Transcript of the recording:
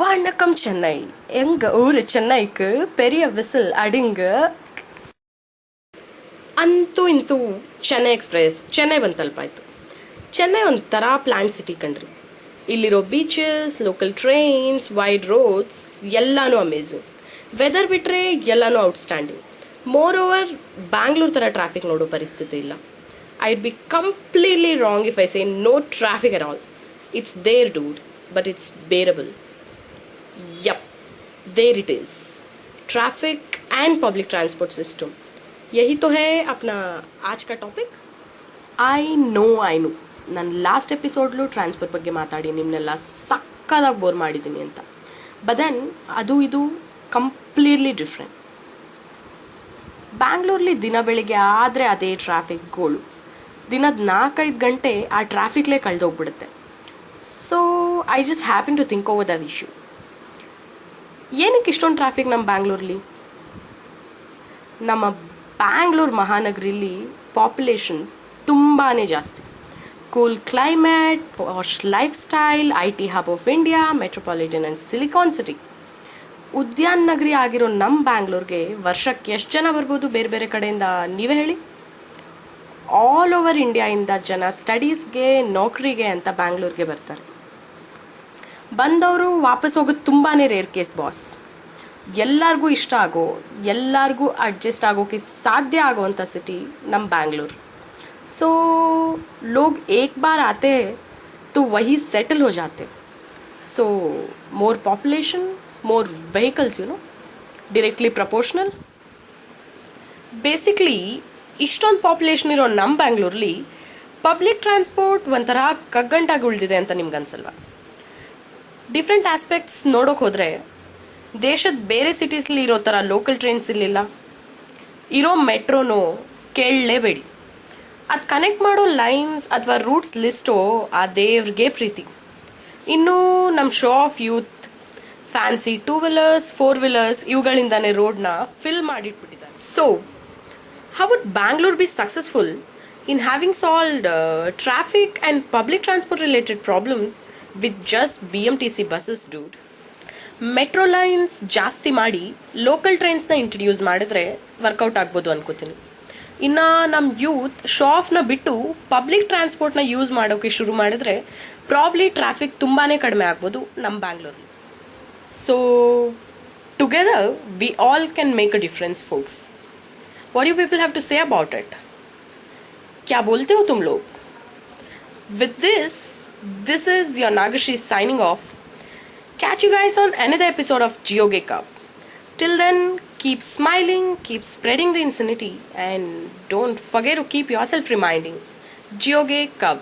வணக்கம் சென்னை. எங்க ஊர் சென்னைக்கு பெரிய விசில் அடிங்க. ಅಂತೂ ಇಂತೂ ಚೆನ್ನೈ ಎಕ್ಸ್ಪ್ರೆಸ್ ಚೆನ್ನೈ ಬಂದು ತಲುಪಾಯ್ತು. ಚೆನ್ನೈ ಒಂಥರ ಪ್ಲ್ಯಾಂಟ್ ಸಿಟಿ ಕಣ್ರಿ. ಇಲ್ಲಿರೋ beaches, local trains, wide roads ಎಲ್ಲನೂ ಅಮೇಝಿಂಗ್. ವೆದರ್ ಬಿಟ್ಟರೆ ಎಲ್ಲನೂ ಔಟ್ಸ್ಟ್ಯಾಂಡಿಂಗ್. ಮೋರ್ ಓವರ್ ಬ್ಯಾಂಗ್ಳೂರ್ ಥರ ಟ್ರಾಫಿಕ್ ನೋಡೋ ಪರಿಸ್ಥಿತಿ ಇಲ್ಲ. I'd be completely wrong if I say no traffic at all. It's there dude, but it's bearable. Yup, there it is. Traffic and public transport system, यही तो है अपना आज का टॉपिक. ಐ ನೋ ನಾನು ಲಾಸ್ಟ್ ಎಪಿಸೋಡ್ಲು ಟ್ರಾನ್ಸ್ಪೋರ್ಟ್ ಬಗ್ಗೆ ಮಾತಾಡಿ ನಿಮ್ಮನ್ನೆಲ್ಲ ಸಕ್ಕದಾಗಿ ಬೋರ್ ಮಾಡಿದ್ದೀನಿ ಅಂತ. ಬಟ್ ದೆನ್ ಅದು ಇದು ಕಂಪ್ಲೀಟ್ಲಿ ಡಿಫ್ರೆಂಟ್. ಬ್ಯಾಂಗ್ಳೂರ್ಲಿ ದಿನ ಬೆಳಿಗ್ಗೆ ಆದರೆ ಅದೇ ಟ್ರಾಫಿಕ್ಗಳು, ದಿನದ 4-5 ಗಂಟೆ ಆ ಟ್ರಾಫಿಕ್ಲೇ ಕಳೆದೋಗ್ಬಿಡುತ್ತೆ. So I just happen to think over that issue. ಏನಕ್ಕೆ ಇಷ್ಟೊಂದು ಟ್ರಾಫಿಕ್ ನಮ್ಮ ಬ್ಯಾಂಗ್ಳೂರ್ಲಿ? ನಮ್ಮ ಬ್ಯಾಂಗ್ಳೂರು ಮಹಾನಗರಿಲಿ ಪಾಪ್ಯುಲೇಷನ್ ತುಂಬಾ ಜಾಸ್ತಿ. Cool climate, posh life style, IT hub of India, metropolitan and silicon city. ಉದ್ಯಾನ ನಗರಿ ಆಗಿರೋ ನಮ್ಮ ಬ್ಯಾಂಗ್ಳೂರ್ಗೆ ವರ್ಷಕ್ಕೆ ಎಷ್ಟು ಜನ ಬರ್ಬೋದು ಬೇರೆ ಬೇರೆ ಕಡೆಯಿಂದ ನೀವೇ ಹೇಳಿ? ಆಲ್ ಓವರ್ ಇಂಡಿಯಾಯಿಂದ ಜನ ಸ್ಟಡೀಸ್ಗೆ, ನೌಕರಿಗೆ ಅಂತ ಬ್ಯಾಂಗ್ಳೂರ್ಗೆ ಬರ್ತಾರೆ. ಬಂದವರು ವಾಪಸ್ ಹೋಗೋದು ತುಂಬಾ ರೇರ್ ಕೇಸ್ ಬಾಸ್. ಎಲ್ಲರಿಗೂ ಇಷ್ಟ ಆಗೋ, ಎಲ್ಲರಿಗೂ ಅಡ್ಜಸ್ಟ್ ಆಗೋಕ್ಕೆ ಸಾಧ್ಯ ಆಗೋವಂಥ ಸಿಟಿ ನಮ್ಮ ಬ್ಯಾಂಗ್ಳೂರು. ಸೊ लोग एक बार आते हैं तो वही सेटल हो जाते. सो मोर पॉपुलेशन, मोर व्हीकल्स, directly proportional. ಬೇಸಿಕ್ಲಿ ಇಷ್ಟೊಂದು ಪಾಪ್ಯುಲೇಷನ್ ಇರೋ ನಮ್ಮ ಬ್ಯಾಂಗ್ಳೂರ್ಲಿ ಪಬ್ಲಿಕ್ ಟ್ರಾನ್ಸ್ಪೋರ್ಟ್ ಒಂಥರ ಕಗ್ಗಂಟಾಗಿ ಉಳಿದಿದೆ ಅಂತ ನಿಮ್ಗೆ ಅನ್ಸಲ್ವಾ? ಡಿಫ್ರೆಂಟ್ ಆಸ್ಪೆಕ್ಟ್ಸ್ ನೋಡೋಕೆ ಹೋದರೆ ದೇಶದ ಬೇರೆ ಸಿಟೀಸ್ಲಿ ಇರೋ ಥರ ಲೋಕಲ್ ಟ್ರೈನ್ಸ್ ಇರಲಿಲ್ಲ. ಇರೋ ಮೆಟ್ರೋನೋ ಕೇಳಲೇಬೇಡಿ. ಅದು ಕನೆಕ್ಟ್ ಮಾಡೋ ಲೈನ್ಸ್ ಅಥವಾ ರೂಟ್ಸ್ ಲಿಸ್ಟೋ ಆ ದೇವ್ರಿಗೆ ಪ್ರೀತಿ. ಇನ್ನು ನಮ್ಮ show off youth fancy 2 wheelers 4 wheelers ಇವುಗಳಿಂದಾನೇ ರೋಡ್ನ ಫಿಲ್ ಮಾಡಿಟ್ಬಿಟ್ಟಿದ್ದಾರೆ. So how would Bangalore be successful in having solved traffic and public transport related problems with just BMTC buses, dude? Metro lines ಜಾಸ್ತಿ ಮಾಡಿ ಲೋಕಲ್ ಟ್ರೈನ್ಸ್ನ ಇಂಟ್ರಡ್ಯೂಸ್ ಮಾಡಿದ್ರೆ ವರ್ಕೌಟ್ ಆಗ್ಬೋದು ಅನ್ಕೋತೀನಿ. ಇನ್ನು ನಮ್ಮ ಯೂತ್ ಶೋ ಆಫ್ನ ಬಿಟ್ಟು ಪಬ್ಲಿಕ್ ಟ್ರಾನ್ಸ್ಪೋರ್ಟ್ನ ಯೂಸ್ ಮಾಡೋಕ್ಕೆ ಶುರು ಮಾಡಿದ್ರೆ ಪ್ರಾಬ್ಲಿ ಟ್ರಾಫಿಕ್ ತುಂಬಾ ಕಡಿಮೆ ಆಗ್ಬೋದು ನಮ್ಮ ಬ್ಯಾಂಗ್ಳೂರಲ್ಲಿ. So together we all can make a difference folks. What you people have to say about it? ಕ್ಯಾ ಬೋಲ್ತೆ ಹೋ ತುಮ್ ಲೋಗ್? With this is your Nagashri signing off. Catch you guys on another episode of Geogay Cup. Till then, keep smiling, keep spreading the insanity, and don't forget to keep yourself reminding. Geogay Cup.